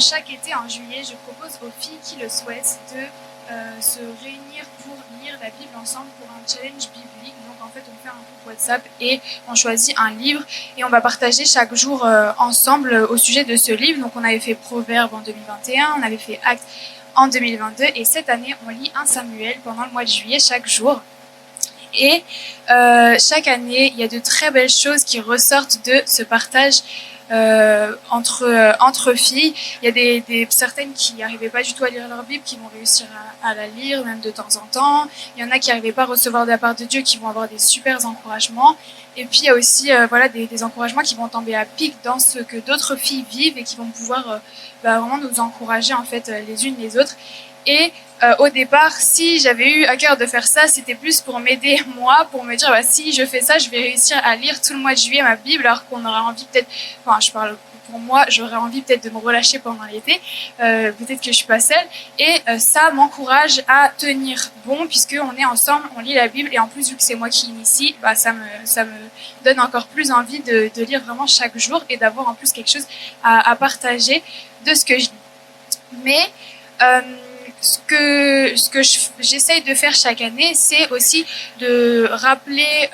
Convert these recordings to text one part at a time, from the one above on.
Chaque été, en juillet, je propose aux filles qui le souhaitent de se réunir pour lire la Bible ensemble pour un challenge biblique. Donc en fait, on fait un groupe WhatsApp et on choisit un livre et on va partager chaque jour ensemble au sujet de ce livre. Donc on avait fait Proverbes en 2021, on avait fait Actes en 2022 et cette année, on lit un Samuel pendant le mois de juillet chaque jour. Et chaque année, il y a de très belles choses qui ressortent de ce partage entre filles. Il y a certaines qui n'arrivaient pas du tout à lire leur Bible, qui vont réussir à la lire, même de temps en temps. Il y en a qui n'arrivaient pas à recevoir de la part de Dieu, qui vont avoir des super encouragements. Et puis il y a aussi des encouragements qui vont tomber à pic dans ce que d'autres filles vivent et qui vont pouvoir vraiment nous encourager en fait les unes les autres. Et au départ, si j'avais eu à cœur de faire ça, c'était plus pour m'aider moi, pour me dire si je fais ça, je vais réussir à lire tout le mois de juillet ma Bible, alors qu'on aurait envie peut-être, enfin je parle pour moi, j'aurais envie peut-être de me relâcher pendant l'été, peut-être que je suis pas seule, et ça m'encourage à tenir bon, puisqu'on est ensemble, on lit la Bible, et en plus vu que c'est moi qui initie, ça me donne encore plus envie de lire vraiment chaque jour, et d'avoir en plus quelque chose à partager de ce que je lis. Mais ce que j'essaye de faire chaque année, c'est aussi de rappeler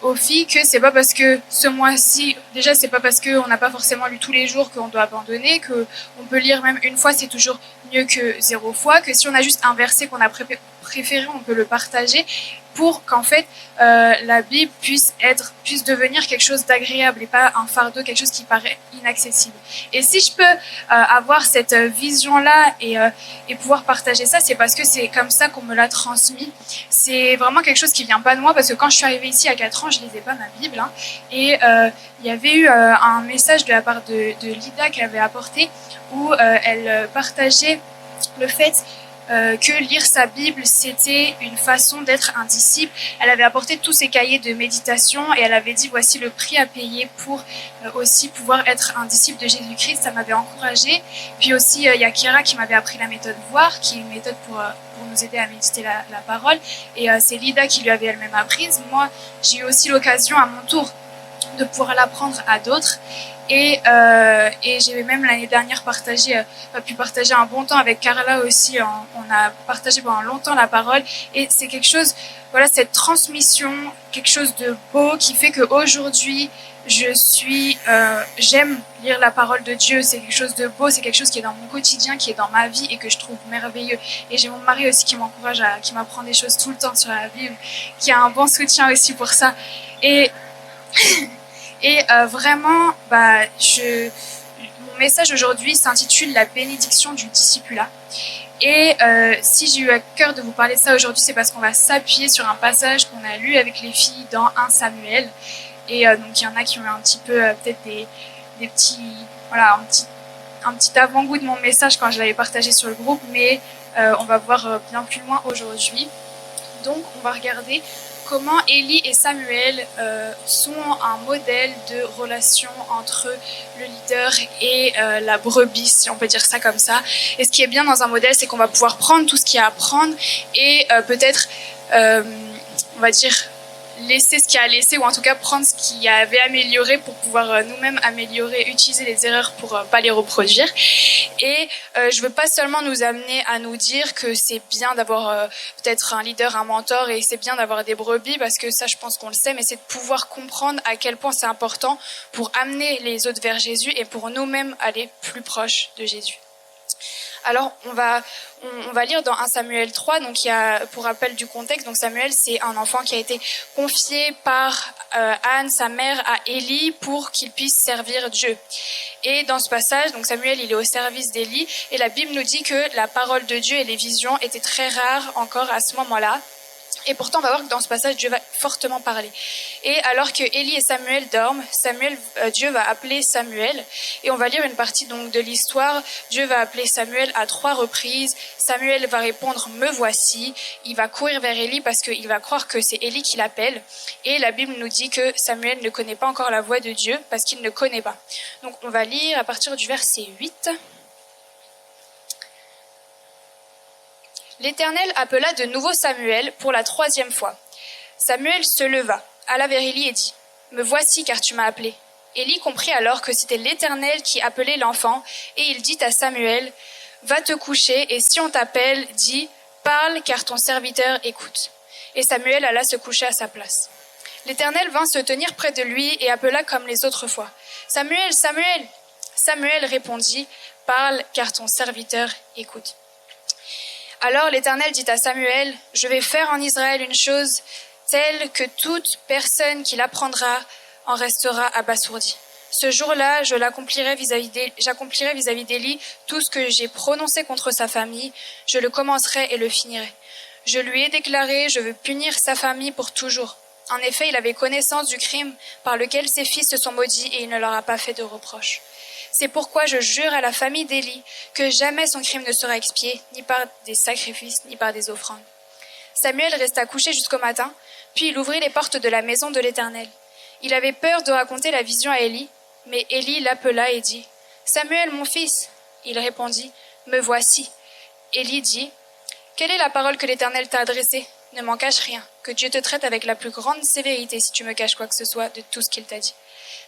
aux filles que c'est pas parce que ce mois-ci, déjà c'est pas parce qu'on n'a pas forcément lu tous les jours qu'on doit abandonner, qu'on peut lire même une fois, c'est toujours mieux que 0 fois, que si on a juste un verset qu'on a préféré, on peut le partager pour qu'en fait la Bible puisse devenir quelque chose d'agréable et pas un fardeau, quelque chose qui paraît inaccessible. Et si je peux avoir cette vision-là et pouvoir partager ça, c'est parce que c'est comme ça qu'on me l'a transmis. C'est vraiment quelque chose qui vient pas de moi, parce que quand je suis arrivée ici à 4 ans, je lisais pas ma Bible, hein, et il y avait eu un message de la part de Lida qu'elle avait apporté, où elle partageait le fait que lire sa Bible, c'était une façon d'être un disciple. Elle avait apporté tous ses cahiers de méditation et elle avait dit voici le prix à payer pour aussi pouvoir être un disciple de Jésus-Christ. Ça m'avait encouragée. Puis aussi, il y a Kira qui m'avait appris la méthode voir, qui est une méthode pour nous aider à méditer la parole. Et c'est Lida qui lui avait elle-même apprise. Moi, j'ai eu aussi l'occasion à mon tour de pouvoir l'apprendre à d'autres. Et j'ai même l'année dernière pu partager un bon temps avec Carla aussi. On a partagé pendant longtemps la parole. Et c'est quelque chose, voilà, cette transmission, quelque chose de beau qui fait qu'aujourd'hui, j'aime lire la parole de Dieu. C'est quelque chose de beau, c'est quelque chose qui est dans mon quotidien, qui est dans ma vie et que je trouve merveilleux. Et j'ai mon mari aussi qui m'encourage, qui m'apprend des choses tout le temps sur la Bible, qui a un bon soutien aussi pour ça. Et vraiment, mon message aujourd'hui s'intitule La bénédiction du discipulat. Et si j'ai eu à cœur de vous parler de ça aujourd'hui, c'est parce qu'on va s'appuyer sur un passage qu'on a lu avec les filles dans 1 Samuel. Et donc il y en a qui ont eu un petit peu peut-être des petits, voilà, un petit avant-goût de mon message quand je l'avais partagé sur le groupe, mais on va voir bien plus loin aujourd'hui. Donc on va regarder comment Élie et Samuel sont un modèle de relation entre le leader et la brebis, si on peut dire ça comme ça. Et ce qui est bien dans un modèle, c'est qu'on va pouvoir prendre tout ce qu'il y a à prendre et peut-être, on va dire, laisser ce qu'il y a à laisser, ou en tout cas prendre ce qu'il y avait amélioré pour pouvoir nous-mêmes améliorer, utiliser les erreurs pour pas les reproduire. Et je veux pas seulement nous amener à nous dire que c'est bien d'avoir peut-être un leader, un mentor, et c'est bien d'avoir des brebis, parce que ça je pense qu'on le sait, mais c'est de pouvoir comprendre à quel point c'est important pour amener les autres vers Jésus et pour nous-mêmes aller plus proche de Jésus. Alors, on va lire dans 1 Samuel 3, donc il y a, pour rappel du contexte, donc Samuel, c'est un enfant qui a été confié par Anne, sa mère, à Élie pour qu'il puisse servir Dieu. Et dans ce passage, donc Samuel, il est au service d'Élie, et la Bible nous dit que la parole de Dieu et les visions étaient très rares encore à ce moment-là. Et pourtant, on va voir que dans ce passage, Dieu va fortement parler. Et alors que Élie et Samuel dorment, Dieu va appeler Samuel. Et on va lire une partie donc de l'histoire. Dieu va appeler Samuel à 3 reprises. Samuel va répondre « Me voici ». Il va courir vers Élie parce qu'il va croire que c'est Élie qui l'appelle. Et la Bible nous dit que Samuel ne connaît pas encore la voix de Dieu parce qu'il ne connaît pas. Donc on va lire à partir du verset 8. L'Éternel appela de nouveau Samuel pour la 3e fois. Samuel se leva, alla vers Élie et dit « Me voici car tu m'as appelé. » Élie comprit alors que c'était l'Éternel qui appelait l'enfant, et il dit à Samuel, « Va te coucher, et si on t'appelle, dis, parle, car ton serviteur écoute. » Et Samuel alla se coucher à sa place. L'Éternel vint se tenir près de lui et appela comme les autres fois, « Samuel, Samuel !» Samuel répondit, « Parle, car ton serviteur écoute. » Alors l'Éternel dit à Samuel, « Je vais faire en Israël une chose telle que toute personne qui l'apprendra en restera abasourdi. Ce jour-là, j'accomplirai vis-à-vis d'Élie tout ce que j'ai prononcé contre sa famille, je le commencerai et le finirai. Je lui ai déclaré, je veux punir sa famille pour toujours. En effet, il avait connaissance du crime par lequel ses fils se sont maudits et il ne leur a pas fait de reproche. C'est pourquoi je jure à la famille d'Élie que jamais son crime ne sera expié, ni par des sacrifices, ni par des offrandes. » Samuel resta couché jusqu'au matin, puis il ouvrit les portes de la maison de l'Éternel. Il avait peur de raconter la vision à Élie, mais Élie l'appela et dit, « Samuel, mon fils !» Il répondit, « Me voici. » Élie dit, « Quelle est la parole que l'Éternel t'a adressée ? Ne m'en cache rien, que Dieu te traite avec la plus grande sévérité si tu me caches quoi que ce soit de tout ce qu'il t'a dit. »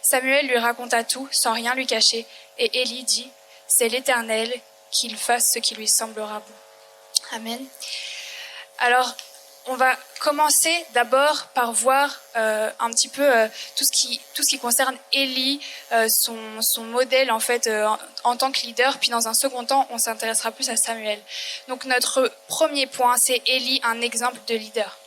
Samuel lui raconta tout, sans rien lui cacher, et Élie dit, « C'est l'Éternel, qu'il fasse ce qui lui semblera bon. » Amen. Alors, on va commencer d'abord par voir un petit peu tout ce qui concerne Élie, son modèle en fait en tant que leader. Puis dans un second temps, on s'intéressera plus à Samuel. Donc notre premier point, c'est Élie, un exemple de leader.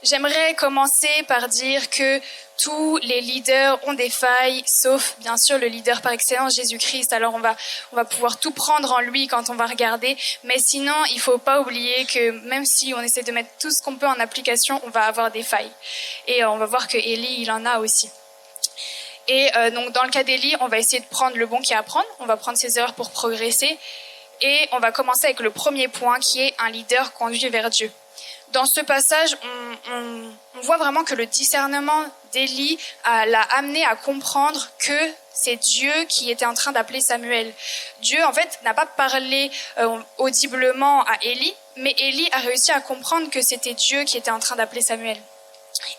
J'aimerais commencer par dire que tous les leaders ont des failles, sauf bien sûr le leader par excellence, Jésus-Christ. Alors on va pouvoir tout prendre en lui quand on va regarder, mais sinon il faut pas oublier que même si on essaie de mettre tout ce qu'on peut en application, on va avoir des failles. Et on va voir que Élie, il en a aussi. Et donc dans le cas d'Élie, on va essayer de prendre le bon qui est à prendre, on va prendre ses erreurs pour progresser, et on va commencer avec le premier point qui est un leader conduit vers Dieu. Dans ce passage, on voit vraiment que le discernement d'Élie l'a amené à comprendre que c'est Dieu qui était en train d'appeler Samuel. Dieu, en fait, n'a pas parlé audiblement à Élie, mais Élie a réussi à comprendre que c'était Dieu qui était en train d'appeler Samuel.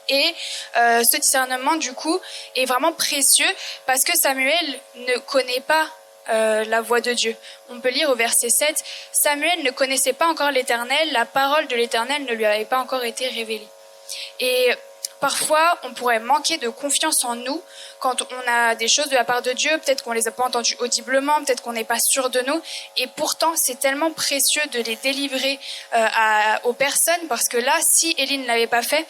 Et ce discernement, du coup, est vraiment précieux parce que Samuel ne connaît pas la voix de Dieu. On peut lire au verset 7, « Samuel ne connaissait pas encore l'Éternel, la parole de l'Éternel ne lui avait pas encore été révélée. » Et parfois, on pourrait manquer de confiance en nous quand on a des choses de la part de Dieu, peut-être qu'on les a pas entendues audiblement, peut-être qu'on n'est pas sûr de nous, et pourtant c'est tellement précieux de les délivrer aux personnes, parce que là, si Élie ne l'avait pas fait,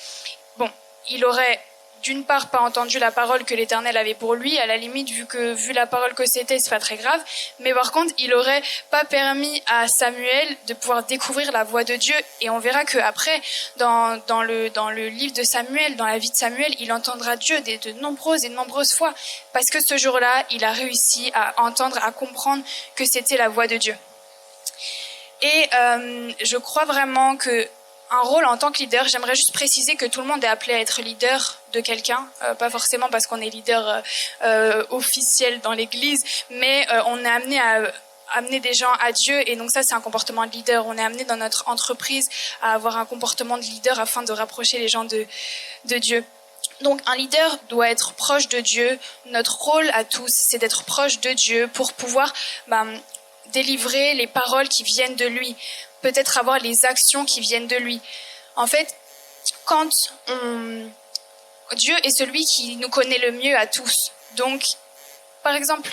bon, il aurait d'une part pas entendu la parole que l'Éternel avait pour lui, à la limite vu la parole que c'était, c'est pas très grave, mais par contre il aurait pas permis à Samuel de pouvoir découvrir la voix de Dieu, et on verra que après dans le livre de Samuel, dans la vie de Samuel, il entendra Dieu de nombreuses fois, parce que ce jour-là il a réussi à entendre, à comprendre que c'était la voix de Dieu. Et je crois vraiment que un rôle en tant que leader, j'aimerais juste préciser que tout le monde est appelé à être leader de quelqu'un, pas forcément parce qu'on est leader officiel dans l'église, mais on est amené à amener des gens à Dieu, et donc ça c'est un comportement de leader. On est amené dans notre entreprise à avoir un comportement de leader afin de rapprocher les gens de Dieu. Donc un leader doit être proche de Dieu. Notre rôle à tous, c'est d'être proche de Dieu pour pouvoir délivrer les paroles qui viennent de lui, peut-être avoir les actions qui viennent de lui. En fait, Dieu est celui qui nous connaît le mieux à tous. Donc, par exemple,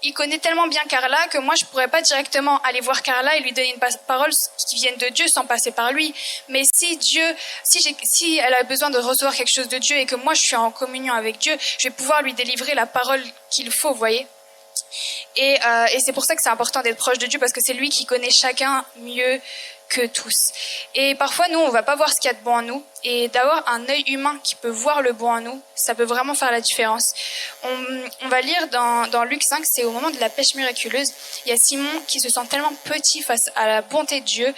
il connaît tellement bien Carla que moi je pourrais pas directement aller voir Carla et lui donner une parole qui vienne de Dieu sans passer par lui. Mais si elle a besoin de recevoir quelque chose de Dieu et que moi je suis en communion avec Dieu, je vais pouvoir lui délivrer la parole qu'il faut, vous voyez. Et c'est pour ça que c'est important d'être proche de Dieu, parce que c'est lui qui connaît chacun mieux que tous. Et parfois, nous, on va pas voir ce qu'il y a de bon en nous. Et d'avoir un œil humain qui peut voir le bon en nous, ça peut vraiment faire la différence. On va lire dans Luc 5, c'est au moment de la pêche miraculeuse. Il y a Simon qui se sent tellement petit face à la bonté de Dieu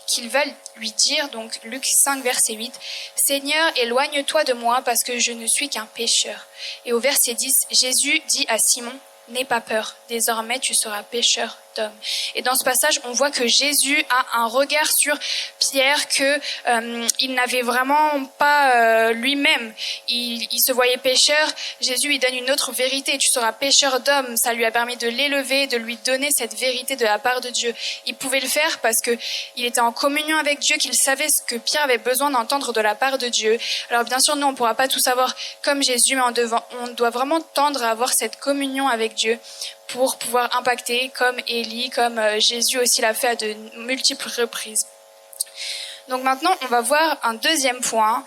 qu'il va lui dire, donc Luc 5, verset 8, « Seigneur, éloigne-toi de moi parce que je ne suis qu'un pécheur. » Et au verset 10, Jésus dit à Simon, « N'aie pas peur, désormais tu seras pêcheur d'homme. Et dans ce passage, on voit que Jésus a un regard sur Pierre que il n'avait vraiment pas lui-même. Il se voyait pécheur. Jésus lui donne une autre vérité. Tu seras pécheur d'homme. Ça lui a permis de l'élever, de lui donner cette vérité de la part de Dieu. Il pouvait le faire parce que il était en communion avec Dieu, qu'il savait ce que Pierre avait besoin d'entendre de la part de Dieu. Alors bien sûr, nous, on ne pourra pas tout savoir comme Jésus, mais on doit vraiment tendre à avoir cette communion avec Dieu pour pouvoir impacter comme Élie, comme Jésus aussi l'a fait à de multiples reprises. Donc maintenant, on va voir un deuxième point,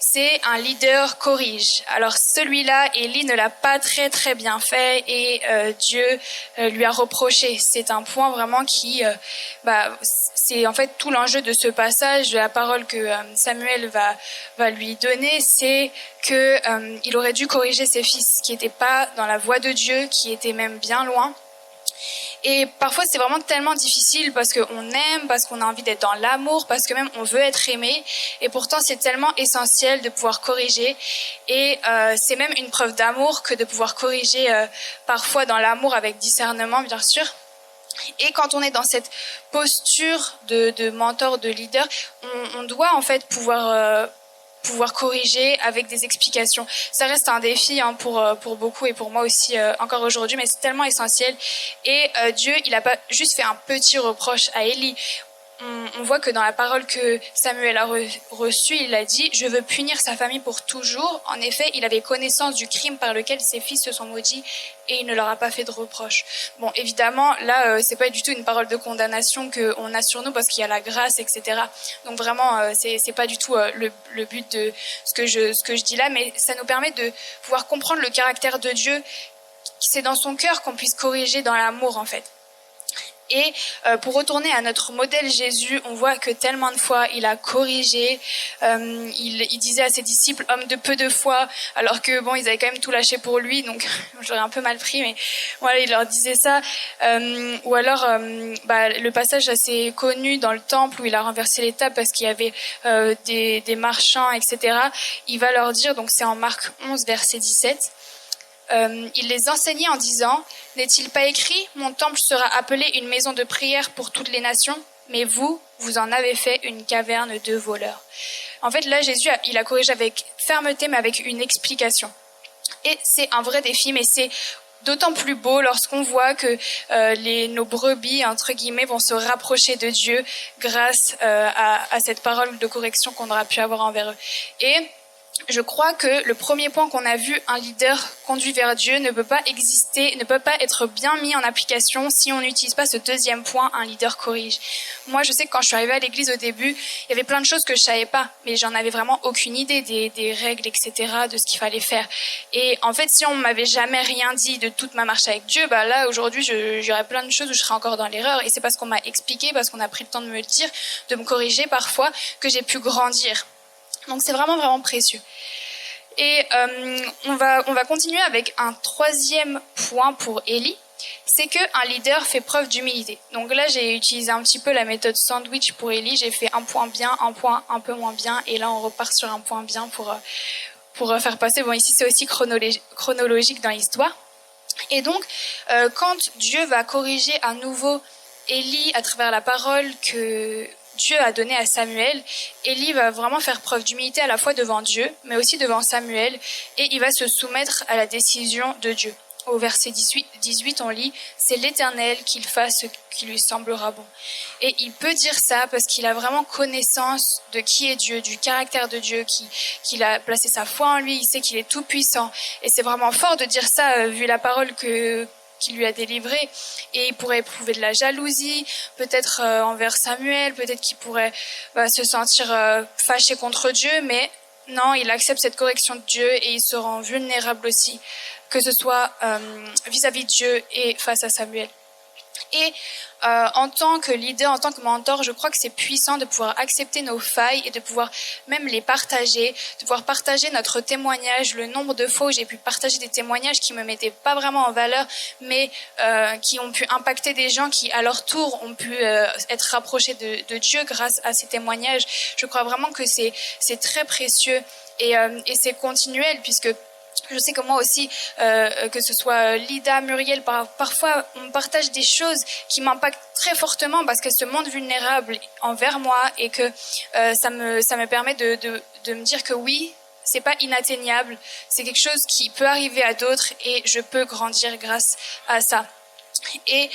c'est un leader corrige. Alors celui-là, Élie ne l'a pas très bien fait et Dieu lui a reproché. C'est un point vraiment qui, c'est en fait tout l'enjeu de ce passage, de la parole que Samuel va lui donner, c'est que il aurait dû corriger ses fils qui n'étaient pas dans la voie de Dieu, qui étaient même bien loin. Et parfois, c'est vraiment tellement difficile parce qu'on aime, parce qu'on a envie d'être dans l'amour, parce que même on veut être aimé. Et pourtant, c'est tellement essentiel de pouvoir corriger. Et c'est même une preuve d'amour que de pouvoir corriger parfois dans l'amour avec discernement, bien sûr. Et quand on est dans cette posture de mentor, de leader, on doit en fait pouvoir corriger avec des explications. Ça reste un défi pour beaucoup et pour moi aussi encore aujourd'hui, mais c'est tellement essentiel. Et Dieu, il n'a pas juste fait un petit reproche à Élie. On voit que dans la parole que Samuel a reçue, il a dit « Je veux punir sa famille pour toujours ». En effet, il avait connaissance du crime par lequel ses fils se sont maudits et il ne leur a pas fait de reproche. Bon, évidemment, là, c'est pas du tout une parole de condamnation qu'on a sur nous parce qu'il y a la grâce, etc. Donc vraiment, c'est pas du tout le but de ce que je dis là, mais ça nous permet de pouvoir comprendre le caractère de Dieu. C'est dans son cœur qu'on puisse corriger dans l'amour, en fait. Et pour retourner à notre modèle Jésus, on voit que tellement de fois il a corrigé. Il disait à ses disciples homme de peu de foi, alors que bon, ils avaient quand même tout lâché pour lui, donc j'aurais un peu mal pris, mais voilà, il leur disait ça. Ou alors le passage assez connu dans le temple où il a renversé les tables parce qu'il y avait des marchands, etc. Il va leur dire, donc c'est en Marc 11 verset 17. Il les enseignait en disant « N'est-il pas écrit, mon temple sera appelé une maison de prière pour toutes les nations, mais vous en avez fait une caverne de voleurs. » En fait, là, Jésus, il a corrigé avec fermeté, mais avec une explication. Et c'est un vrai défi, mais c'est d'autant plus beau lorsqu'on voit que nos brebis, entre guillemets, vont se rapprocher de Dieu grâce à cette parole de correction qu'on aura pu avoir envers eux. Et je crois que le premier point qu'on a vu, un leader conduit vers Dieu, ne peut pas exister, ne peut pas être bien mis en application si on n'utilise pas ce deuxième point, un leader corrige. Moi, je sais que quand je suis arrivée à l'église au début, il y avait plein de choses que je savais pas, mais j'en avais vraiment aucune idée des règles, etc., de ce qu'il fallait faire. Et en fait, si on m'avait jamais rien dit de toute ma marche avec Dieu, là, aujourd'hui, j'aurais plein de choses où je serais encore dans l'erreur. Et c'est parce qu'on m'a expliqué, parce qu'on a pris le temps de me le dire, de me corriger parfois, que j'ai pu grandir. Donc c'est vraiment précieux. Et on va continuer avec un troisième point pour Élie, c'est qu'un leader fait preuve d'humilité. Donc là, j'ai utilisé un petit peu la méthode sandwich pour Élie. J'ai fait un point bien, un point un peu moins bien, et là on repart sur un point bien pour faire passer. Bon, ici c'est aussi chronologique dans l'histoire. Et donc, quand Dieu va corriger à nouveau Élie à travers la parole que Dieu a donné à Samuel, Élie va vraiment faire preuve d'humilité à la fois devant Dieu, mais aussi devant Samuel, et il va se soumettre à la décision de Dieu. Au verset 18, on lit « C'est l'Éternel qu'il fasse ce qui lui semblera bon ». Et il peut dire ça parce qu'il a vraiment connaissance de qui est Dieu, du caractère de Dieu, qu'il a placé sa foi en lui, il sait qu'il est tout puissant. Et c'est vraiment fort de dire ça, vu la parole qu'il lui a délivrée. Et il pourrait éprouver de la jalousie, peut-être envers Samuel, peut-être qu'il pourrait se sentir fâché contre Dieu, mais non, il accepte cette correction de Dieu et il se rend vulnérable aussi, que ce soit vis-à-vis de Dieu et face à Samuel. Et en tant que leader, en tant que mentor, je crois que c'est puissant de pouvoir accepter nos failles et de pouvoir même les partager, de pouvoir partager notre témoignage, le nombre de fois où j'ai pu partager des témoignages qui me mettaient pas vraiment en valeur, mais qui ont pu impacter des gens qui, à leur tour, ont pu être rapprochés de Dieu grâce à ces témoignages. Je crois vraiment que c'est très précieux et c'est continuel puisque Je sais que moi aussi, que ce soit Lida, Muriel, parfois on partage des choses qui m'impactent très fortement parce qu'elles se montrent vulnérables envers moi et que ça me permet de me dire que oui, c'est pas inatteignable, c'est quelque chose qui peut arriver à d'autres et je peux grandir grâce à ça. Et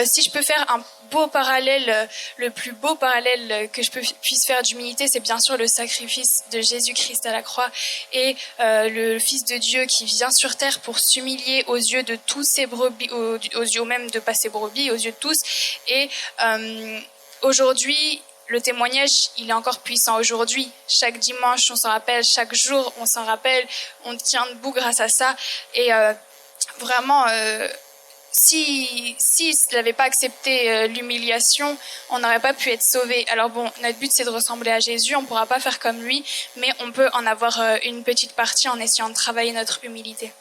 si je peux faire un beau parallèle, le plus beau parallèle que puisse faire d'humilité, c'est bien sûr le sacrifice de Jésus-Christ à la croix et le Fils de Dieu qui vient sur terre pour s'humilier aux yeux de tous ses brebis, aux yeux même de pas ses brebis, aux yeux de tous. Et aujourd'hui, le témoignage, il est encore puissant aujourd'hui. Chaque dimanche, on s'en rappelle, chaque jour, on s'en rappelle, on tient debout grâce à ça. Et vraiment... si n'avait pas accepté l'humiliation, on n'aurait pas pu être sauvé. Alors bon, notre but c'est de ressembler à Jésus, on ne pourra pas faire comme lui, mais on peut en avoir une petite partie en essayant de travailler notre humilité.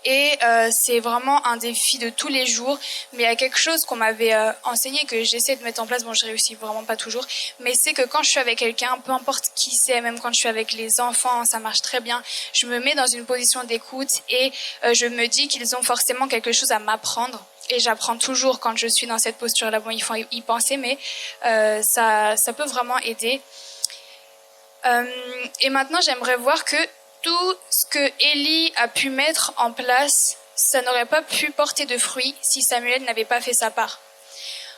Et c'est vraiment un défi de tous les jours, mais il y a quelque chose qu'on m'avait enseigné, que j'essaie de mettre en place, bon je réussis vraiment pas toujours, mais c'est que quand je suis avec quelqu'un, peu importe qui c'est, même quand je suis avec les enfants, ça marche très bien, je me mets dans une position d'écoute et je me dis qu'ils ont forcément quelque chose à m'apprendre. Et j'apprends toujours quand je suis dans cette posture-là. Bon, il faut y penser, mais ça peut vraiment aider. Et maintenant, j'aimerais voir que tout ce que Élie a pu mettre en place, ça n'aurait pas pu porter de fruits si Samuel n'avait pas fait sa part.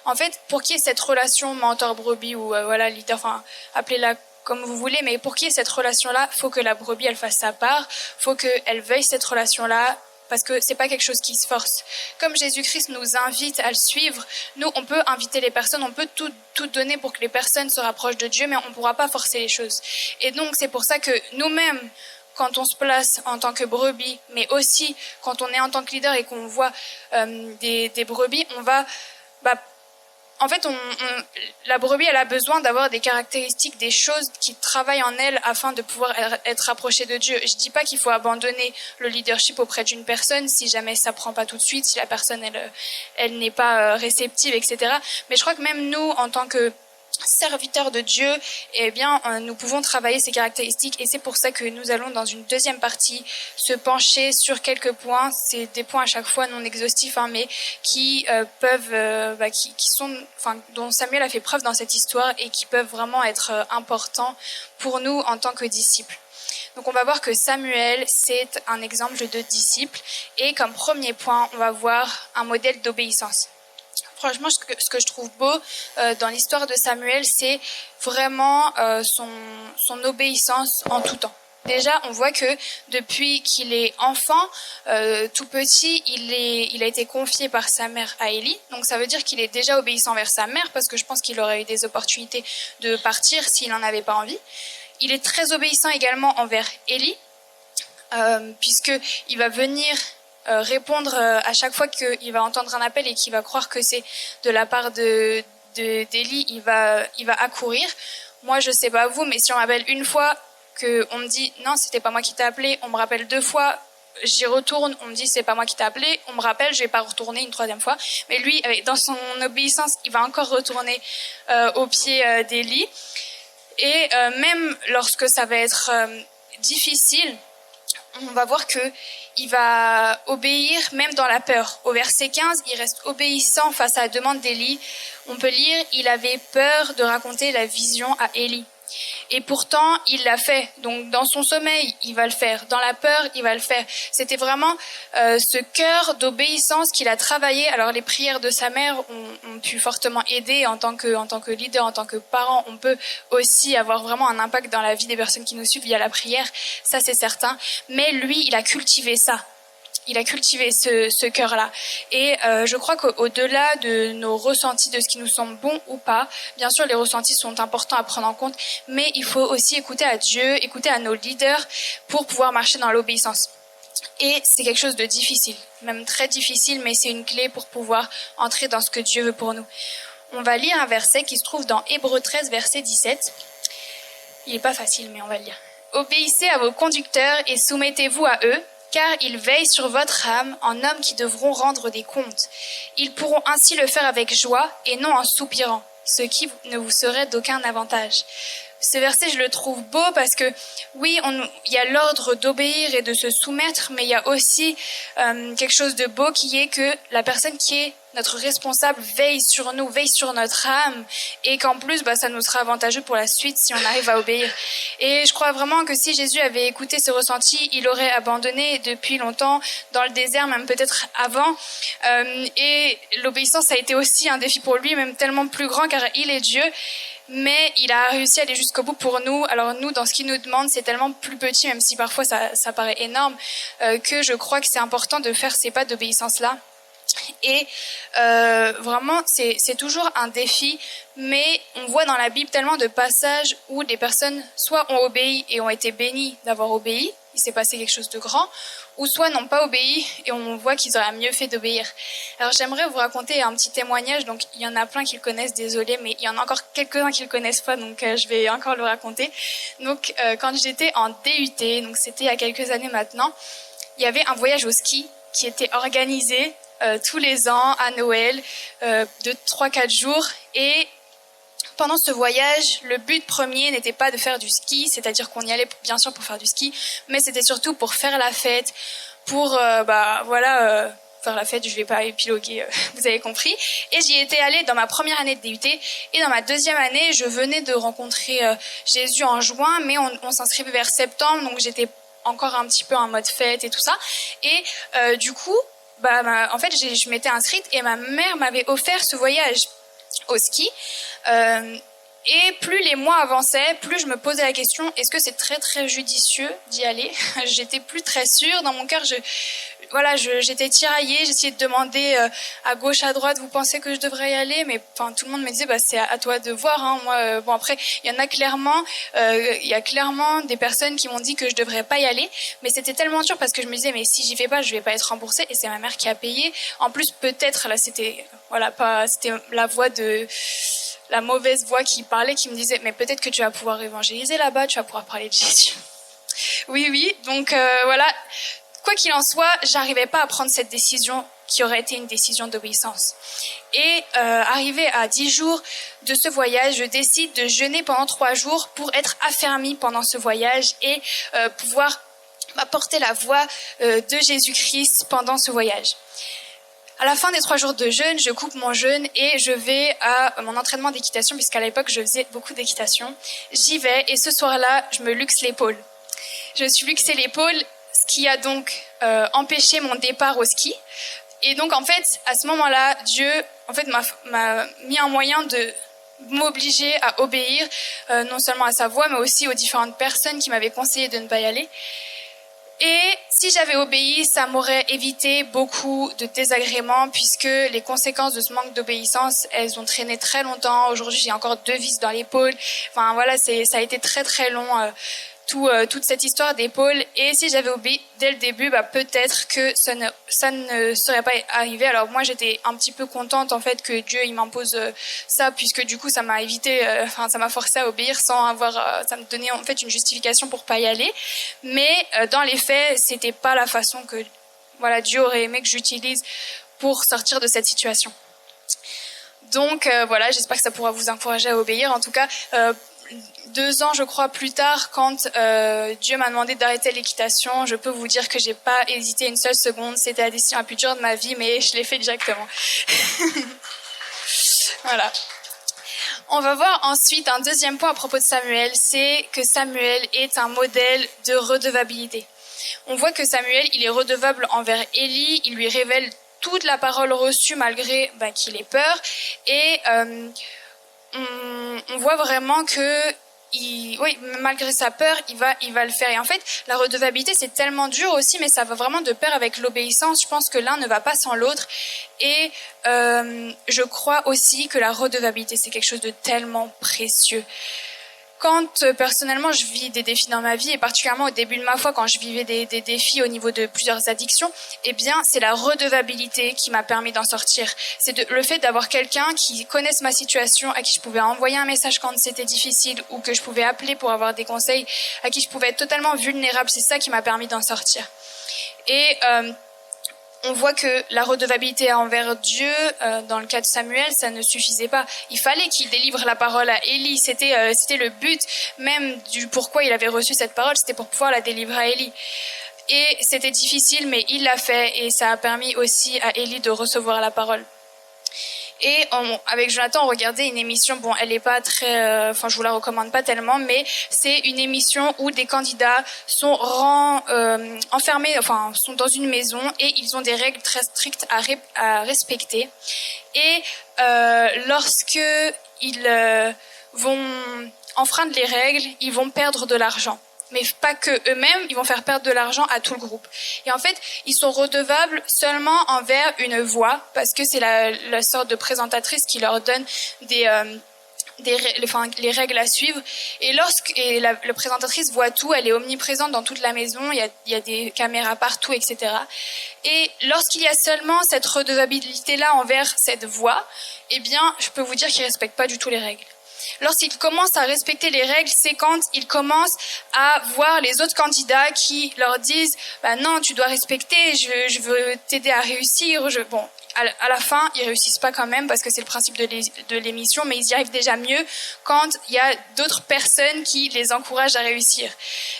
En fait, pour qu'il y ait cette relation mentor-brebis ou voilà, leader, enfin, appelez-la comme vous voulez, mais pour qu'il y ait cette relation-là, faut que la brebis, elle fasse sa part, faut qu'elle veuille cette relation-là, parce que c'est pas quelque chose qui se force. Comme Jésus-Christ nous invite à le suivre, nous, on peut inviter les personnes, on peut tout donner pour que les personnes se rapprochent de Dieu, mais on pourra pas forcer les choses. Et donc, c'est pour ça que nous-mêmes, quand on se place en tant que brebis, mais aussi quand on est en tant que leader et qu'on voit des brebis, on va... en fait, la brebis, elle a besoin d'avoir des caractéristiques, des choses qui travaillent en elle afin de pouvoir être rapprochée de Dieu. Je dis pas qu'il faut abandonner le leadership auprès d'une personne si jamais ça prend pas tout de suite, si la personne, elle n'est pas réceptive, etc. Mais je crois que même nous, en tant que serviteurs de Dieu, eh bien, nous pouvons travailler ces caractéristiques et c'est pour ça que nous allons dans une deuxième partie se pencher sur quelques points. C'est des points à chaque fois non exhaustifs, hein, mais qui peuvent, qui sont, enfin, dont Samuel a fait preuve dans cette histoire et qui peuvent vraiment être importants pour nous en tant que disciples. Donc on va voir que Samuel, c'est un exemple de disciple et comme premier point, on va voir un modèle d'obéissance. Franchement, ce que je trouve beau dans l'histoire de Samuel, c'est vraiment son obéissance en tout temps. Déjà, on voit que depuis qu'il est enfant, tout petit, il a été confié par sa mère à Élie. Donc ça veut dire qu'il est déjà obéissant envers sa mère, parce que je pense qu'il aurait eu des opportunités de partir s'il n'en avait pas envie. Il est très obéissant également envers Élie, puisqu'il va venir répondre à chaque fois qu'il va entendre un appel et qu'il va croire que c'est de la part d'Élie, il va accourir. Moi, je sais pas vous, mais si on m'appelle une fois, qu'on me dit non, c'était pas moi qui t'ai appelé, on me rappelle 2 fois, j'y retourne, on me dit c'est pas moi qui t'ai appelé, on me rappelle, je vais pas retourner une 3e fois. Mais lui, dans son obéissance, il va encore retourner au pied d'Élie. Et même lorsque ça va être difficile, on va voir que il va obéir même dans la peur. Au verset 15, il reste obéissant face à la demande d'Élie. On peut lire, il avait peur de raconter la vision à Élie. Et pourtant, il l'a fait. Donc, dans son sommeil, il va le faire. Dans la peur, il va le faire. C'était vraiment ce cœur d'obéissance qu'il a travaillé. Alors, les prières de sa mère ont pu fortement aider en tant que leader, en tant que parent. On peut aussi avoir vraiment un impact dans la vie des personnes qui nous suivent via la prière. Ça, c'est certain. Mais lui, il a cultivé ça. Il a cultivé ce cœur-là. Et je crois qu'au-delà de nos ressentis, de ce qui nous semble bon ou pas, bien sûr, les ressentis sont importants à prendre en compte, mais il faut aussi écouter à Dieu, écouter à nos leaders pour pouvoir marcher dans l'obéissance. Et c'est quelque chose de difficile, même très difficile, mais c'est une clé pour pouvoir entrer dans ce que Dieu veut pour nous. On va lire un verset qui se trouve dans Hébreux 13, verset 17. Il n'est pas facile, mais on va le lire. « Obéissez à vos conducteurs et soumettez-vous à eux, car ils veillent sur votre âme en hommes qui devront rendre des comptes. Ils pourront ainsi le faire avec joie et non en soupirant, ce qui ne vous serait d'aucun avantage. » Ce verset, je le trouve beau parce que oui, il y a l'ordre d'obéir et de se soumettre, mais il y a aussi quelque chose de beau qui est que la personne qui est notre responsable veille sur nous, veille sur notre âme, et qu'en plus, ça nous sera avantageux pour la suite si on arrive à obéir. Et je crois vraiment que si Jésus avait écouté ce ressenti, il aurait abandonné depuis longtemps dans le désert, même peut-être avant. Et l'obéissance a été aussi un défi pour lui, même tellement plus grand, car il est Dieu. Mais il a réussi à aller jusqu'au bout pour nous. Alors nous, dans ce qu'il nous demande, c'est tellement plus petit, même si parfois ça paraît énorme, que je crois que c'est important de faire ces pas d'obéissance-là. Et vraiment, c'est toujours un défi, mais on voit dans la Bible tellement de passages où des personnes soit ont obéi et ont été bénies d'avoir obéi, il s'est passé quelque chose de grand, ou soit n'ont pas obéi et on voit qu'ils auraient mieux fait d'obéir. Alors j'aimerais vous raconter un petit témoignage, donc il y en a plein qui le connaissent, désolé, mais il y en a encore quelques-uns qui le connaissent pas, donc je vais encore le raconter. Donc quand j'étais en DUT, donc c'était il y a quelques années maintenant, il y avait un voyage au ski qui était organisé tous les ans à Noël de 3-4 jours, et pendant ce voyage, le but premier n'était pas de faire du ski, c'est-à-dire qu'on y allait bien sûr pour faire du ski, mais c'était surtout pour faire la fête, pour faire la fête, je vais pas épiloguer, vous avez compris. Et j'y étais allée dans ma première année de DUT, et dans ma deuxième année, je venais de rencontrer Jésus en juin, mais on s'inscrivait vers septembre, donc j'étais encore un petit peu en mode fête et tout ça. Et du coup, en fait, je m'étais inscrite et ma mère m'avait offert ce voyage au ski. Et plus les mois avançaient, plus je me posais la question, est-ce que c'est très très judicieux d'y aller? J'étais plus très sûre. Dans mon cœur, j'étais tiraillée. J'essayais de demander à gauche, à droite, vous pensez que je devrais y aller? Mais tout le monde me disait, c'est à toi de voir. Hein. Moi, après, il y a clairement des personnes qui m'ont dit que je devrais pas y aller. Mais c'était tellement dur parce que je me disais, mais si j'y vais pas, je vais pas être remboursée. Et c'est ma mère qui a payé. En plus, peut-être, là, c'était la mauvaise voix qui parlait, qui me disait, mais peut-être que tu vas pouvoir évangéliser là-bas, tu vas pouvoir parler de Jésus. Oui, donc voilà. Quoi qu'il en soit, j'arrivais pas à prendre cette décision qui aurait été une décision d'obéissance. Et arrivé à 10 jours de ce voyage, je décide de jeûner pendant 3 jours pour être affermie pendant ce voyage et pouvoir porter la voix de Jésus-Christ pendant ce voyage. À la fin des 3 jours de jeûne, je coupe mon jeûne et je vais à mon entraînement d'équitation, puisqu'à l'époque, je faisais beaucoup d'équitation. J'y vais et ce soir-là, je me luxe l'épaule. Je me suis luxé l'épaule, ce qui a donc empêché mon départ au ski. Et donc, en fait, à ce moment-là, Dieu m'a mis un moyen de m'obliger à obéir, non seulement à sa voix, mais aussi aux différentes personnes qui m'avaient conseillé de ne pas y aller. Et si j'avais obéi, ça m'aurait évité beaucoup de désagréments, puisque les conséquences de ce manque d'obéissance, elles ont traîné très longtemps. Aujourd'hui, j'ai encore 2 vis dans l'épaule. Enfin voilà, ça a été très très long, toute cette histoire d'épaule. Et si j'avais obéi dès le début, peut-être que ça ne serait pas arrivé. Alors moi, j'étais un petit peu contente en fait que Dieu il m'impose ça, puisque du coup, ça m'a évité, ça m'a forcé à obéir sans avoir, ça me donnait en fait une justification pour pas y aller. Mais dans les faits, c'était pas la façon que Dieu aurait aimé que j'utilise pour sortir de cette situation. Donc j'espère que ça pourra vous encourager à obéir. En tout cas, 2 ans, je crois, plus tard, quand Dieu m'a demandé d'arrêter l'équitation, je peux vous dire que j'ai pas hésité une seule seconde. C'était la décision la plus dure de ma vie, mais je l'ai fait directement. Voilà. On va voir ensuite un deuxième point à propos de Samuel, c'est que Samuel est un modèle de redevabilité. On voit que Samuel, il est redevable envers Élie, il lui révèle toute la parole reçue malgré qu'il ait peur, et on voit vraiment que malgré sa peur, il va le faire. Et en fait, la redevabilité, c'est tellement dur aussi, mais ça va vraiment de pair avec l'obéissance. Je pense que l'un ne va pas sans l'autre. Et je crois aussi que la redevabilité, c'est quelque chose de tellement précieux. Quand personnellement je vis des défis dans ma vie, et particulièrement au début de ma foi, quand je vivais des défis au niveau de plusieurs addictions, c'est la redevabilité qui m'a permis d'en sortir. C'est le fait d'avoir quelqu'un qui connaisse ma situation, à qui je pouvais envoyer un message quand c'était difficile, ou que je pouvais appeler pour avoir des conseils, à qui je pouvais être totalement vulnérable. C'est ça qui m'a permis d'en sortir. Et on voit que la redevabilité envers Dieu, dans le cas de Samuel, ça ne suffisait pas. Il fallait qu'il délivre la parole à Élie. C'était le but même du pourquoi il avait reçu cette parole, c'était pour pouvoir la délivrer à Élie. Et c'était difficile, mais il l'a fait, et ça a permis aussi à Élie de recevoir la parole. Et avec Jonathan, on regardait une émission, bon, elle est pas très, je vous la recommande pas tellement, mais c'est une émission où des candidats sont enfermés, sont dans une maison et ils ont des règles très strictes à respecter. Et lorsque ils vont enfreindre les règles, ils vont perdre de l'argent. Mais pas que eux-mêmes, ils vont faire perdre de l'argent à tout le groupe. Et en fait, ils sont redevables seulement envers une voix, parce que c'est la sorte de présentatrice qui leur donne les règles à suivre. Et la présentatrice voit tout, elle est omniprésente dans toute la maison, il y a des caméras partout, etc. Et lorsqu'il y a seulement cette redevabilité-là envers cette voix, eh bien, je peux vous dire qu'ils respectent pas du tout les règles. Lorsqu'ils commencent à respecter les règles, c'est quand ils commencent à voir les autres candidats qui leur disent « non, tu dois respecter, je veux t'aider à réussir ». Bon, à la fin, ils réussissent pas quand même parce que c'est le principe de l'émission, mais ils y arrivent déjà mieux quand il y a d'autres personnes qui les encouragent à réussir.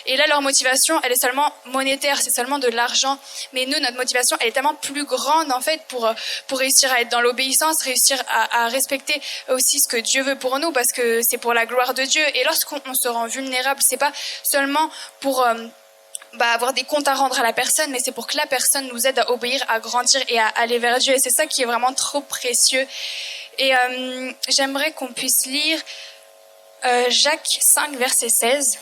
Et là, leur motivation, elle est seulement monétaire, c'est seulement de l'argent. Mais nous, notre motivation, elle est tellement plus grande en fait pour réussir à être dans l'obéissance, réussir à respecter aussi ce que Dieu veut pour nous, parce que c'est pour la gloire de Dieu. Et lorsqu'on se rend vulnérable, c'est pas seulement pour avoir des comptes à rendre à la personne, mais c'est pour que la personne nous aide à obéir, à grandir et à aller vers Dieu. Et c'est ça qui est vraiment trop précieux. Et j'aimerais qu'on puisse lire Jacques 5, verset 16.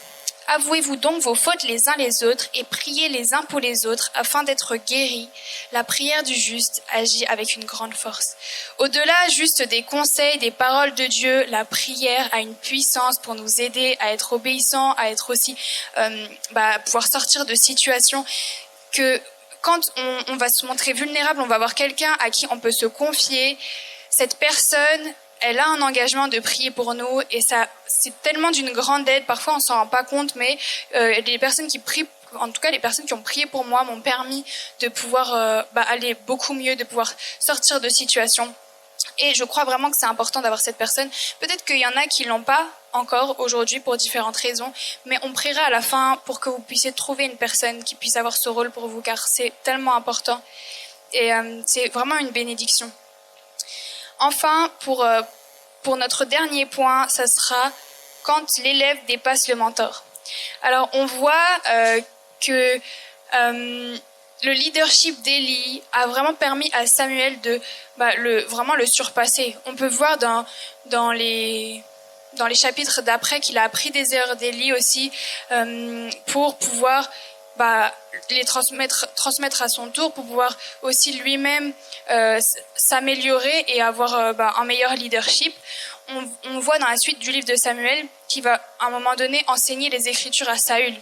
« Avouez-vous donc vos fautes les uns les autres et priez les uns pour les autres afin d'être guéris. La prière du juste agit avec une grande force. » Au-delà juste des conseils, des paroles de Dieu, la prière a une puissance pour nous aider à être obéissants, à être aussi pouvoir sortir de situations que quand on va se montrer vulnérable, on va avoir quelqu'un à qui on peut se confier. Cette personne, elle a un engagement de prier pour nous et ça, c'est tellement d'une grande aide. Parfois, on s'en rend pas compte, mais les personnes qui prient, en tout cas les personnes qui ont prié pour moi, m'ont permis de pouvoir aller beaucoup mieux, de pouvoir sortir de situations. Et je crois vraiment que c'est important d'avoir cette personne. Peut-être qu'il y en a qui l'ont pas encore aujourd'hui pour différentes raisons, mais on priera à la fin pour que vous puissiez trouver une personne qui puisse avoir ce rôle pour vous, car c'est tellement important et c'est vraiment une bénédiction. Enfin, pour notre dernier point, ça sera quand l'élève dépasse le mentor. Alors, on voit que le leadership d'Élie a vraiment permis à Samuel de vraiment le surpasser. On peut voir dans les chapitres d'après qu'il a appris des erreurs d'Élie aussi pour pouvoir les transmettre à son tour, pour pouvoir aussi lui-même s'améliorer et avoir un meilleur leadership. On voit dans la suite du livre de Samuel qui va à un moment donné enseigner les Écritures à Saül.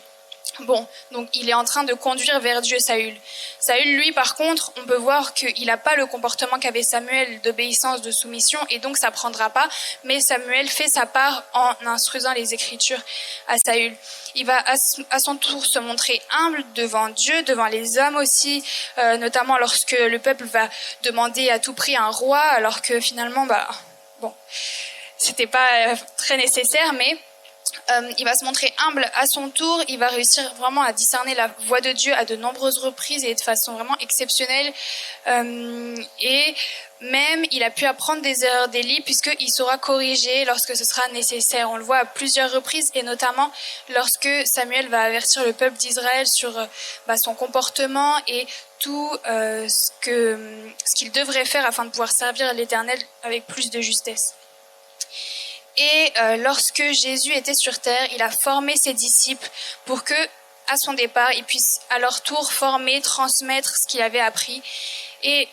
Bon, donc il est en train de conduire vers Dieu Saül. Saül, lui, par contre, on peut voir qu'il n'a pas le comportement qu'avait Samuel d'obéissance, de soumission, et donc ça prendra pas. Mais Samuel fait sa part en instruisant les Écritures à Saül. Il va à son tour se montrer humble devant Dieu, devant les hommes aussi, notamment lorsque le peuple va demander à tout prix un roi, alors que finalement, c'était pas très nécessaire, mais il va se montrer humble à son tour, il va réussir vraiment à discerner la voix de Dieu à de nombreuses reprises et de façon vraiment exceptionnelle. Et même, il a pu apprendre des erreurs d'Élie puisqu'il saura corriger lorsque ce sera nécessaire. On le voit à plusieurs reprises et notamment lorsque Samuel va avertir le peuple d'Israël sur son comportement et tout ce qu'il devrait faire afin de pouvoir servir l'Éternel avec plus de justesse. Et lorsque Jésus était sur terre, il a formé ses disciples pour que, à son départ, ils puissent à leur tour former, transmettre ce qu'il avait appris. Et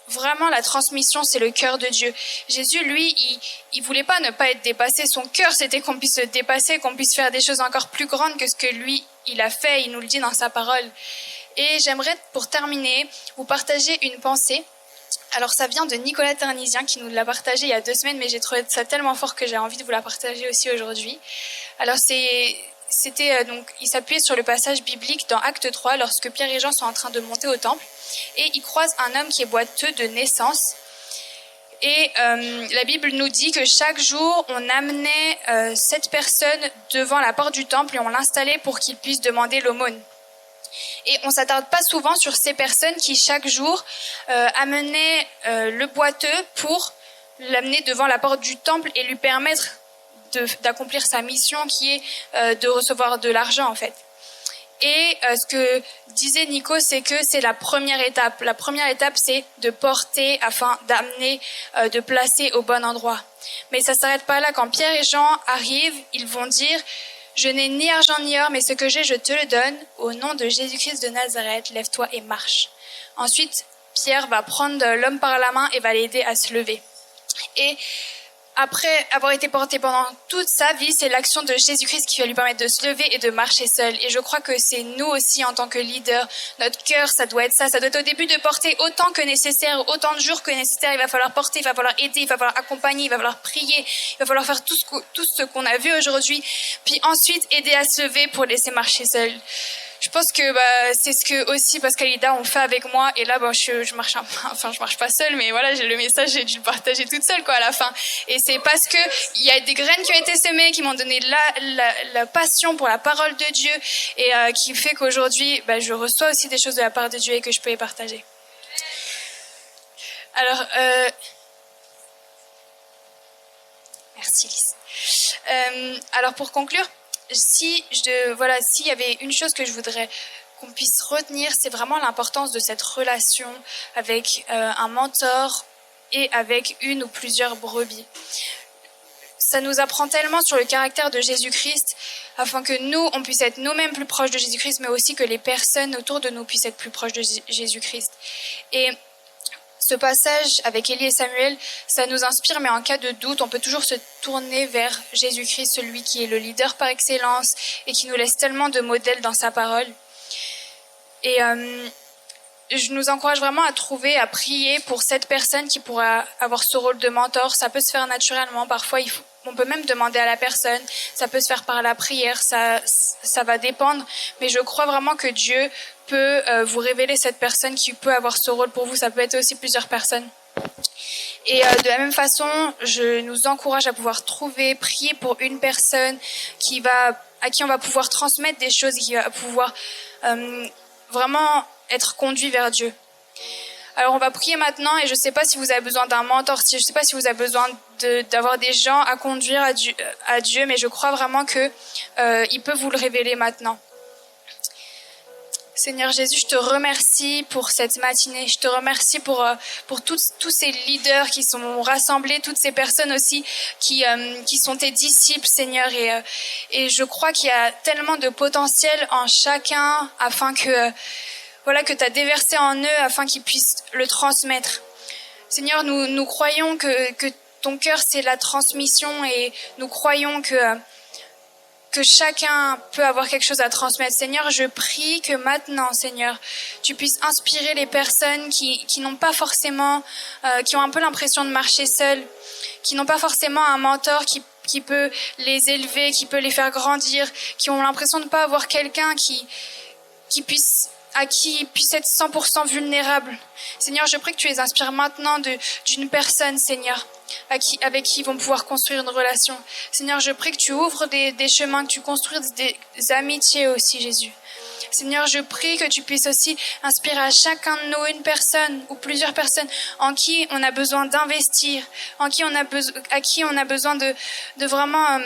vraiment, la transmission, c'est le cœur de Dieu. Jésus, lui, il voulait pas ne pas être dépassé. Son cœur, c'était qu'on puisse se dépasser, qu'on puisse faire des choses encore plus grandes que ce que lui, il a fait. Il nous le dit dans sa parole. Et j'aimerais, pour terminer, vous partager une pensée. Alors ça vient de Nicolas Ternisien qui nous l'a partagé il y a 2 semaines, mais j'ai trouvé ça tellement fort que j'ai envie de vous la partager aussi aujourd'hui. Alors c'est il s'appuyait sur le passage biblique dans Acte 3 lorsque Pierre et Jean sont en train de monter au temple et ils croisent un homme qui est boiteux de naissance. Et la Bible nous dit que chaque jour, on amenait cette personne devant la porte du temple et on l'installait pour qu'il puisse demander l'aumône. Et on s'attarde pas souvent sur ces personnes qui chaque jour amenaient le boiteux pour l'amener devant la porte du temple et lui permettre d'accomplir sa mission qui est de recevoir de l'argent en fait. Et ce que disait Nico, c'est que c'est la première étape. La première étape, c'est de porter afin d'amener, de placer au bon endroit. Mais ça s'arrête pas là. Quand Pierre et Jean arrivent, ils vont dire « Je n'ai ni argent ni or, mais ce que j'ai, je te le donne. Au nom de Jésus-Christ de Nazareth, lève-toi et marche. » Ensuite, Pierre va prendre l'homme par la main et va l'aider à se lever. Et après avoir été porté pendant toute sa vie, c'est l'action de Jésus-Christ qui va lui permettre de se lever et de marcher seul. Et je crois que c'est nous aussi en tant que leaders, notre cœur, ça doit être ça. Ça doit être au début de porter autant que nécessaire, autant de jours que nécessaire. Il va falloir porter, il va falloir aider, il va falloir accompagner, il va falloir prier, il va falloir faire tout ce qu'on a vu aujourd'hui. Puis ensuite, aider à se lever pour laisser marcher seul. Je pense que c'est ce que aussi Pascal et Ida ont fait avec moi. Et là, je marche je marche pas seule, mais voilà, j'ai le message, j'ai dû le partager toute seule à la fin. Et c'est parce que il y a des graines qui ont été semées, qui m'ont donné la passion pour la parole de Dieu et qui fait qu'aujourd'hui, je reçois aussi des choses de la part de Dieu et que je peux les partager. Alors, merci Lise. Alors pour conclure. S'il y avait une chose que je voudrais qu'on puisse retenir, c'est vraiment l'importance de cette relation avec un mentor et avec une ou plusieurs brebis. Ça nous apprend tellement sur le caractère de Jésus-Christ, afin que nous, on puisse être nous-mêmes plus proches de Jésus-Christ, mais aussi que les personnes autour de nous puissent être plus proches de Jésus-Christ. Et ce passage avec Élie et Samuel, ça nous inspire, mais en cas de doute, on peut toujours se tourner vers Jésus-Christ, celui qui est le leader par excellence et qui nous laisse tellement de modèles dans sa parole. Et je nous encourage vraiment à prier pour cette personne qui pourra avoir ce rôle de mentor. Ça peut se faire naturellement, parfois on peut même demander à la personne, ça peut se faire par la prière, ça va dépendre, mais je crois vraiment que Dieu peut vous révéler cette personne qui peut avoir ce rôle pour vous. Ça peut être aussi plusieurs personnes. Et de la même façon, je nous encourage à pouvoir prier pour une personne à qui on va pouvoir transmettre des choses et qui va pouvoir vraiment être conduit vers Dieu. Alors on va prier maintenant et je ne sais pas si vous avez besoin d'un mentor, je ne sais pas si vous avez besoin d'avoir des gens à conduire à Dieu, mais je crois vraiment que il peut vous le révéler maintenant. Seigneur Jésus, je te remercie pour cette matinée. Je te remercie pour tous ces leaders qui sont rassemblés, toutes ces personnes aussi qui sont tes disciples, Seigneur. Et je crois qu'il y a tellement de potentiel en chacun afin que tu as déversé en eux afin qu'ils puissent le transmettre. Seigneur, nous croyons que ton cœur, c'est la transmission et nous croyons que chacun peut avoir quelque chose à transmettre. Seigneur, je prie que maintenant, Seigneur, tu puisses inspirer les personnes qui n'ont pas forcément, qui ont un peu l'impression de marcher seules, qui n'ont pas forcément un mentor qui peut les élever, qui peut les faire grandir, qui ont l'impression de ne pas avoir quelqu'un à qui puisse être 100% vulnérable. Seigneur, je prie que tu les inspires maintenant d'une personne, Seigneur, avec qui ils vont pouvoir construire une relation. Seigneur, je prie que tu ouvres des chemins, que tu construises des amitiés aussi, Jésus. Seigneur, je prie que tu puisses aussi inspirer à chacun de nous une personne ou plusieurs personnes en qui on a besoin d'investir, à qui on a besoin de vraiment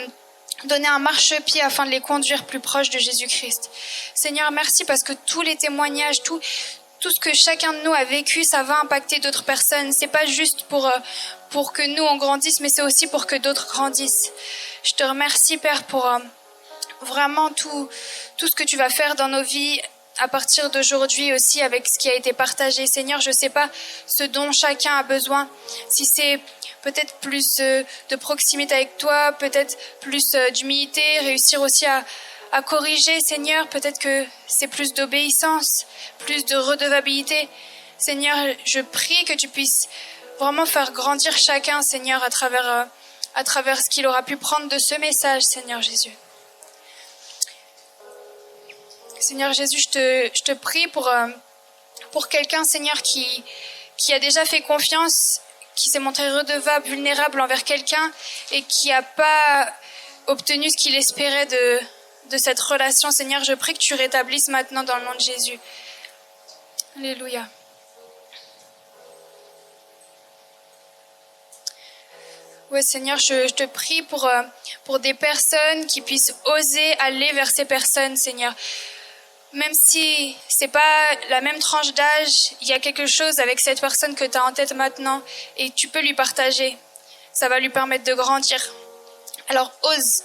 donner un marchepied afin de les conduire plus proches de Jésus-Christ. Seigneur, merci parce que tous les témoignages, tout ce que chacun de nous a vécu, ça va impacter d'autres personnes. C'est pas juste pour que nous on grandisse, mais c'est aussi pour que d'autres grandissent. Je te remercie, Père, pour vraiment tout ce que tu vas faire dans nos vies à partir d'aujourd'hui aussi avec ce qui a été partagé. Seigneur, je sais pas ce dont chacun a besoin. Si c'est peut-être plus de proximité avec toi, peut-être plus d'humilité, réussir aussi à corriger, Seigneur. Peut-être que c'est plus d'obéissance, plus de redevabilité. Seigneur, je prie que tu puisses vraiment faire grandir chacun, Seigneur, à travers ce qu'il aura pu prendre de ce message, Seigneur Jésus. Seigneur Jésus, je te prie pour quelqu'un, Seigneur, qui a déjà fait confiance, qui s'est montré redevable, vulnérable envers quelqu'un et qui n'a pas obtenu ce qu'il espérait de cette relation. Seigneur, je prie que tu rétablisses maintenant dans le nom de Jésus. Alléluia. Ouais, Seigneur, je te prie pour des personnes qui puissent oser aller vers ces personnes, Seigneur. Même si c'est pas la même tranche d'âge, il y a quelque chose avec cette personne que tu as en tête maintenant et tu peux lui partager. Ça va lui permettre de grandir. Alors ose.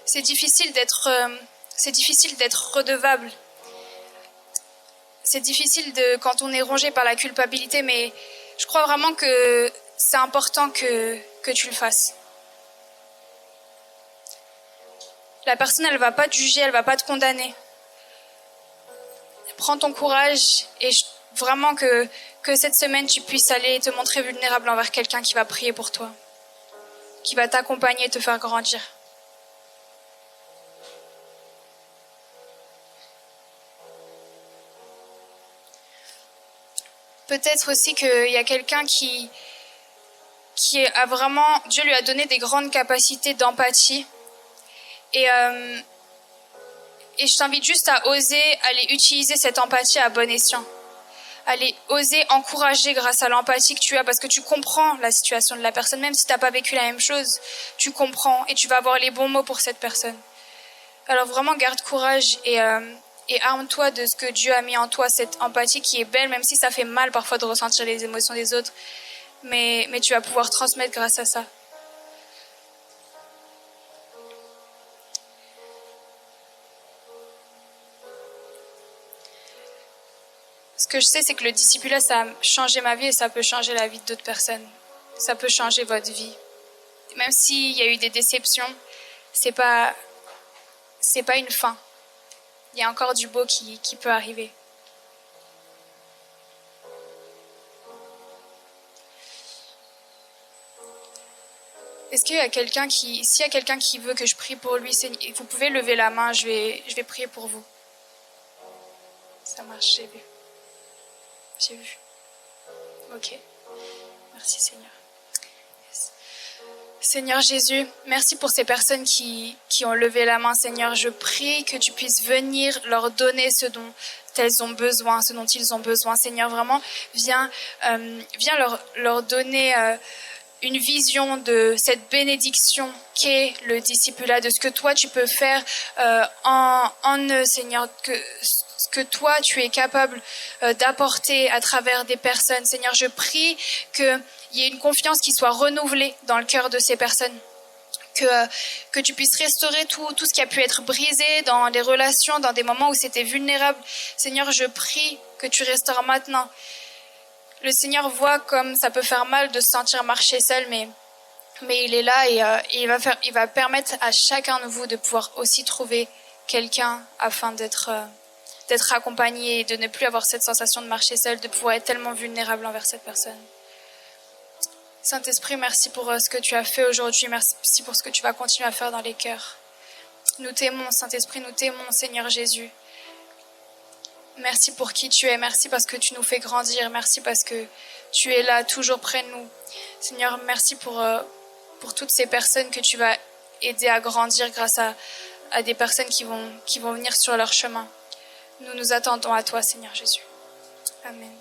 C'est difficile d'être redevable. C'est difficile quand on est rongé par la culpabilité, mais je crois vraiment que c'est important que tu le fasses. La personne, elle va pas te juger, elle va pas te condamner. Prends ton courage et vraiment que cette semaine, tu puisses aller te montrer vulnérable envers quelqu'un qui va prier pour toi, qui va t'accompagner et te faire grandir. Peut-être aussi qu'il y a quelqu'un qui a vraiment... Dieu lui a donné des grandes capacités d'empathie. Et je t'invite juste à oser aller utiliser cette empathie à bon escient. Aller oser encourager grâce à l'empathie que tu as, parce que tu comprends la situation de la personne, même si tu n'as pas vécu la même chose, tu comprends et tu vas avoir les bons mots pour cette personne. Alors vraiment, garde courage et arme-toi de ce que Dieu a mis en toi, cette empathie qui est belle, même si ça fait mal parfois de ressentir les émotions des autres. Mais tu vas pouvoir transmettre grâce à ça. Ce que je sais, c'est que le discipulat, ça a changé ma vie et ça peut changer la vie d'autres personnes. Ça peut changer votre vie. Même s'il y a eu des déceptions, c'est pas une fin. Il y a encore du beau qui peut arriver. Est-ce qu'il y a quelqu'un s'il y a quelqu'un qui veut que je prie pour lui, vous pouvez lever la main, je vais prier pour vous. Ça marche, j'ai vu. J'ai vu. Ok. Merci Seigneur. Yes. Seigneur Jésus, merci pour ces personnes qui ont levé la main. Seigneur, je prie que tu puisses venir leur donner ce dont elles ont besoin, ce dont ils ont besoin. Seigneur, vraiment, viens leur donner une vision de cette bénédiction qu'est le discipulat, de ce que toi tu peux faire en eux, Seigneur, ce que toi tu es capable d'apporter à travers des personnes. Seigneur, je prie qu'il y ait une confiance qui soit renouvelée dans le cœur de ces personnes. Que tu puisses restaurer tout ce qui a pu être brisé dans les relations, dans des moments où c'était vulnérable. Seigneur, je prie que tu restaures maintenant. Le Seigneur voit comme ça peut faire mal de se sentir marcher seul, mais il est là et il va permettre à chacun de vous de pouvoir aussi trouver quelqu'un afin d'être accompagné et de ne plus avoir cette sensation de marcher seul, de pouvoir être tellement vulnérable envers cette personne. Saint-Esprit, merci pour ce que tu as fait aujourd'hui, merci pour ce que tu vas continuer à faire dans les cœurs. Nous t'aimons, Saint-Esprit, nous t'aimons, Seigneur Jésus. Merci pour qui tu es, merci parce que tu nous fais grandir, merci parce que tu es là, toujours près de nous. Seigneur, merci pour toutes ces personnes que tu vas aider à grandir grâce à des personnes qui vont venir sur leur chemin. Nous nous attendons à toi, Seigneur Jésus. Amen.